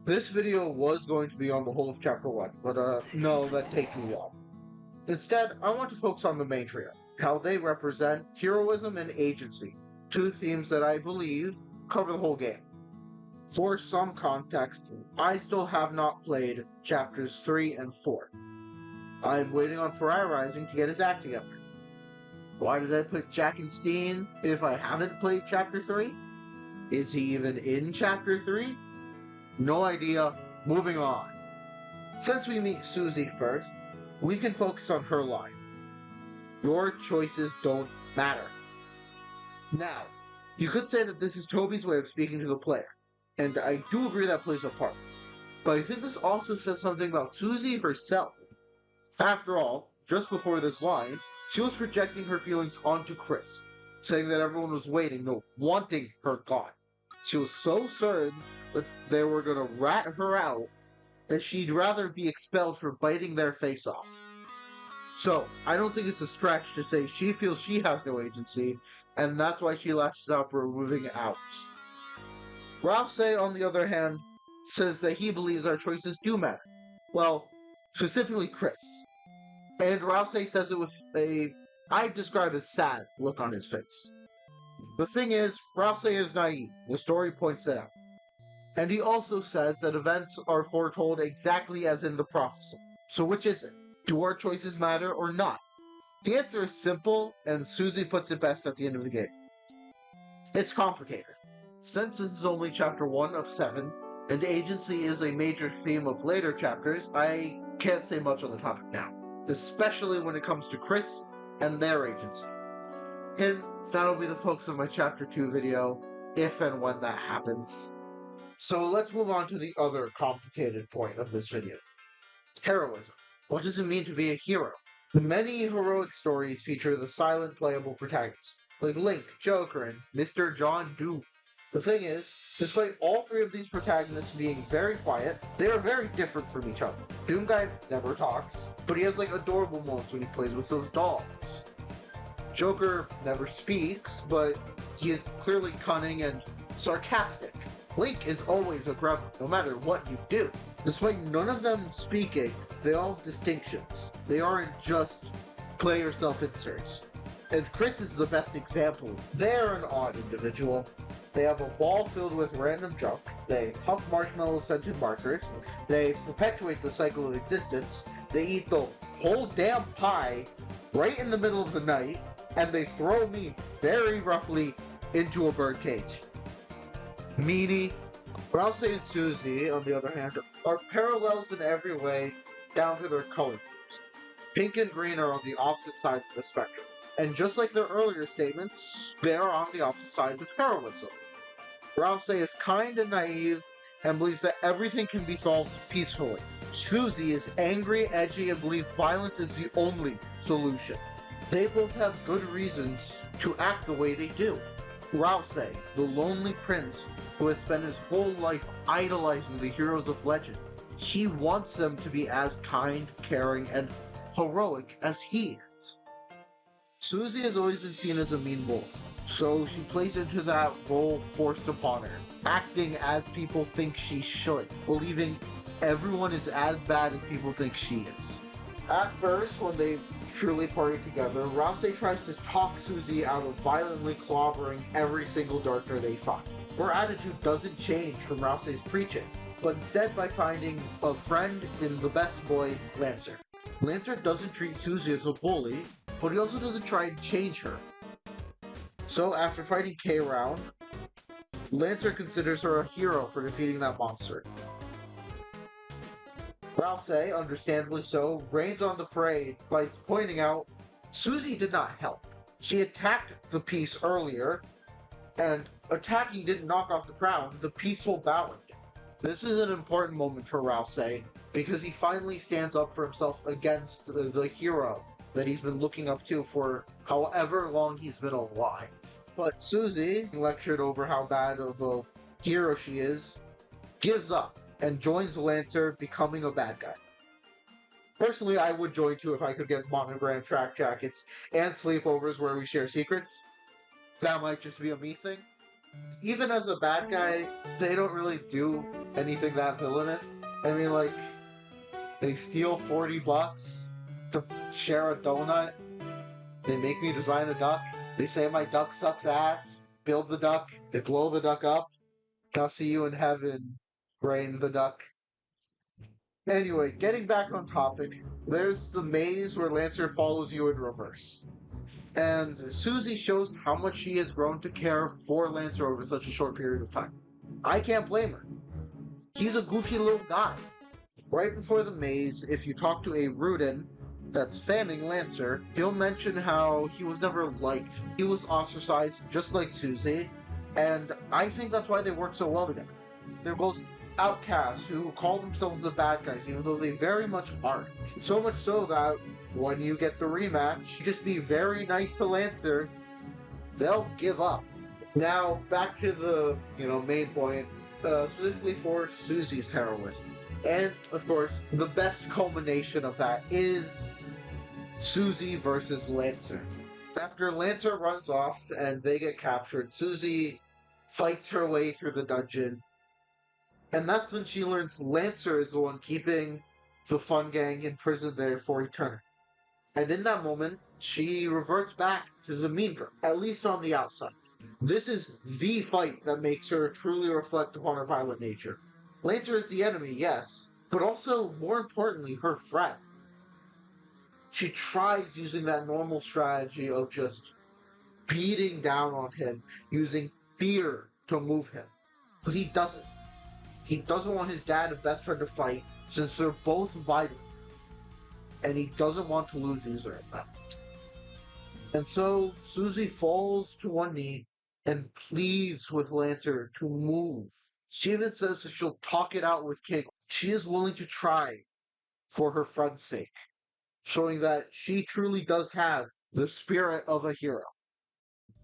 This video was going to be on the whole of Chapter 1, but no, that'd take too long. Instead, I want to focus on the main trio, how they represent heroism and agency, two themes that I believe cover the whole game. For some context, I still have not played Chapters 3 and 4. I'm waiting on Pariah Rising to get his act together. Why did I put Jack and Steen if I haven't played Chapter 3? Is he even in Chapter 3? No idea. Moving on. Since we meet Susie first, we can focus on her line. Your choices don't matter. Now, you could say that this is Toby's way of speaking to the player, and I do agree that plays a part. But I think this also says something about Susie herself. After all, just before this line, she was projecting her feelings onto Chris, saying that everyone was waiting, no, wanting her gone. She was so certain that they were going to rat her out that she'd rather be expelled for biting their face off. So, I don't think it's a stretch to say she feels she has no agency, and that's why she lashes out for moving out. Rousey, on the other hand, says that he believes our choices do matter. Well, specifically Chris. And Rousey says it with a, I'd describe as sad look on his face. The thing is, Rousey is naive. The story points it out. And he also says that events are foretold exactly as in the prophecy. So which is it? Do our choices matter or not? The answer is simple, and Susie puts it best at the end of the game. It's complicated. Since this is only Chapter 1 of 7, and agency is a major theme of later chapters, I can't say much on the topic now, especially when it comes to Chris and their agency. And that'll be the focus of my Chapter 2 video, if and when that happens. So let's move on to the other complicated point of this video. Heroism. What does it mean to be a hero? Many heroic stories feature the silent playable protagonist, like Link, Joker, and Mr. John Doe. The thing is, despite all three of these protagonists being very quiet, they are very different from each other. Doomguy never talks, but he has like adorable moments when he plays with those dolls. Joker never speaks, but he is clearly cunning and sarcastic. Link is always a gremlin, no matter what you do. Despite none of them speaking, they all have distinctions. They aren't just player self-inserts. And Chris is the best example. They're an odd individual. They have a ball filled with random junk, they huff marshmallow-scented markers, they perpetuate the cycle of existence, they eat the whole damn pie right in the middle of the night, and they throw me very roughly into a birdcage. Meanie. Rousey and Susie, on the other hand, are parallels in every way, down to their color themes. Pink and green are on the opposite sides of the spectrum. And just like their earlier statements, they are on the opposite sides of heroism. Rousey is kind and naive, and believes that everything can be solved peacefully. Susie is angry, edgy, and believes violence is the only solution. They both have good reasons to act the way they do. Rousey, the lonely prince who has spent his whole life idolizing the heroes of legend, he wants them to be as kind, caring, and heroic as he is. Susie has always been seen as a mean wolf, so she plays into that role forced upon her, acting as people think she should, believing everyone is as bad as people think she is. At first, when they truly party together, Rousey tries to talk Susie out of violently clobbering every single darker they find. Her attitude doesn't change from Rousey's preaching, but instead by finding a friend in the best boy, Lancer. Lancer doesn't treat Susie as a bully, but he also doesn't try and change her. So after fighting K-Round, Lancer considers her a hero for defeating that monster. Rousey, understandably so, rains on the parade by pointing out Susie did not help. She attacked the piece earlier, and attacking didn't knock off the crown, the peaceful bowing. This is an important moment for Rousey, because he finally stands up for himself against the hero that he's been looking up to for however long he's been alive. But Susie, lectured over how bad of a hero she is, gives up and joins Lancer, becoming a bad guy. Personally, I would join too if I could get monogram track jackets and sleepovers where we share secrets. That might just be a me thing. Even as a bad guy, they don't really do anything that villainous. I mean, like, they steal $40 to share a donut. They make me design a duck. They say my duck sucks ass. Build the duck. They blow the duck up. I'll see you in heaven, Rain the duck. Anyway, getting back on topic, there's the maze where Lancer follows you in reverse. And Susie shows how much she has grown to care for Lancer over such a short period of time. I can't blame her. He's a goofy little guy. Right before the maze, if you talk to a Rudin that's fanning Lancer, he'll mention how he was never liked. He was ostracized just like Susie, and I think that's why they work so well together. They're both outcasts who call themselves the bad guys, even though they very much aren't. So much so that when you get the rematch, just be very nice to Lancer, they'll give up. Now, back to the, main point, specifically for Susie's heroism. And, of course, the best culmination of that is Susie versus Lancer. After Lancer runs off and they get captured, Susie fights her way through the dungeon. And that's when she learns Lancer is the one keeping the Fun Gang imprisoned there for eternity. And in that moment, she reverts back to the mean girl, at least on the outside. This is the fight that makes her truly reflect upon her violent nature. Lancer is the enemy, yes, but also, more importantly, her friend. She tries using that normal strategy of just beating down on him, using fear to move him. But he doesn't. He doesn't want his dad and best friend to fight, since they're both vital. And he doesn't want to lose either of them. And so, Susie falls to one knee and pleads with Lancer to move. She even says that she'll talk it out with King. She is willing to try for her friend's sake, showing that she truly does have the spirit of a hero.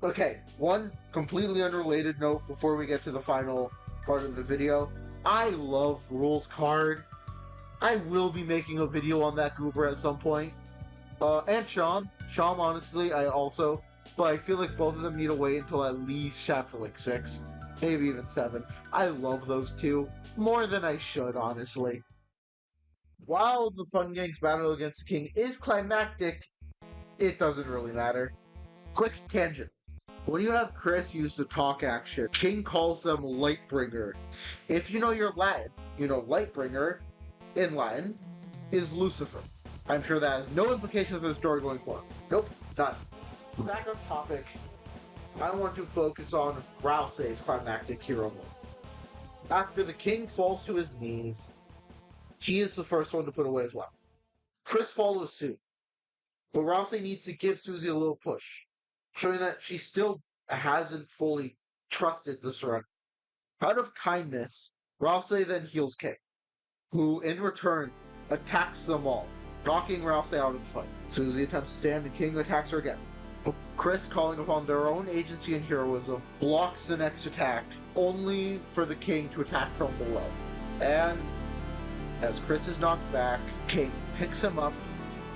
Okay, one completely unrelated note before we get to the final part of the video. I love Rules Card. I will be making a video on that goober at some point. And Sean. Sean, honestly, I also. But I feel like both of them need to wait until at least chapter 6. Maybe even 7. I love those two. More than I should, honestly. While the Fun Gang's battle against the King is climactic, it doesn't really matter. Quick tangent. When you have Chris use the talk action, King calls them Lightbringer. If you know your Latin, Lightbringer, in Latin, is Lucifer. I'm sure that has no implications for the story going forward. Nope, none. Back on topic, I want to focus on Rousey's climactic hero moment. After the King falls to his knees, he is the first one to put away his weapon. Chris follows suit, but Rousey needs to give Susie a little push, showing that she still hasn't fully trusted the surrender. Out of kindness, Rousey then heals King, who in return attacks them all, knocking Rousey out of the fight. Susie attempts to stand and King attacks her again. But Chris, calling upon their own agency and heroism, blocks the next attack, only for the King to attack from below. And as Chris is knocked back, King picks him up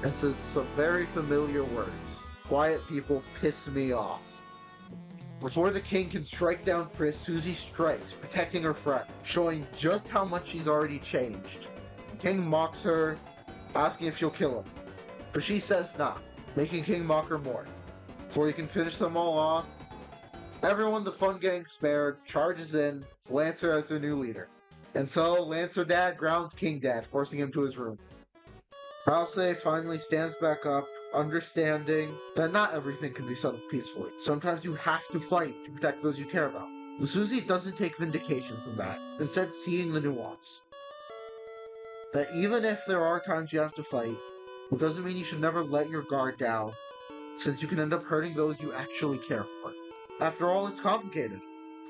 and says some very familiar words. Quiet people piss me off. Before the King can strike down Chris, Susie strikes, protecting her friend, showing just how much she's already changed. King mocks her, asking if she'll kill him, but she says nah, making King mock her more. Before he can finish them all off, everyone the Fun Gang spared charges in, with Lancer as their new leader. And so, Lancer Dad grounds King Dad, forcing him to his room. Rousey finally stands back up, understanding that not everything can be settled peacefully. Sometimes you have to fight to protect those you care about. But Susie doesn't take vindication from that, instead seeing the nuance. That even if there are times you have to fight, it doesn't mean you should never let your guard down, since you can end up hurting those you actually care for. After all, it's complicated.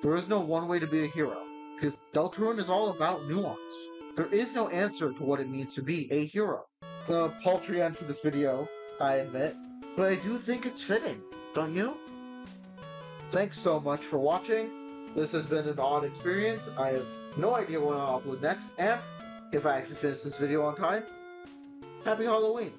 There is no one way to be a hero, because Deltarune is all about nuance. There is no answer to what it means to be a hero. A paltry end for this video, I admit, but I do think it's fitting, don't you? Thanks so much for watching. This has been an odd experience. I have no idea what I'll upload next, and if I actually finish this video on time, happy Halloween!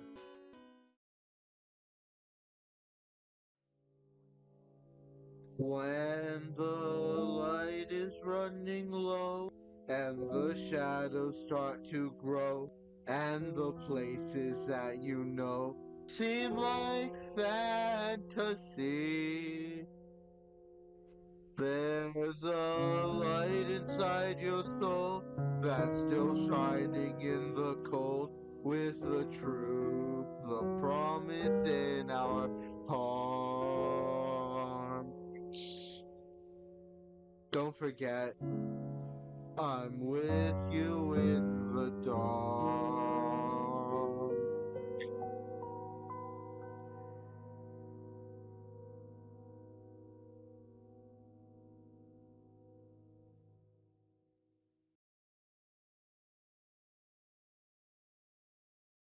When the light is running low and the shadows start to grow and the places that you know seem like fantasy, there's a light inside your soul that's still shining in the cold with the truth, the promise in our hearts. Don't forget, I'm with you in the dark.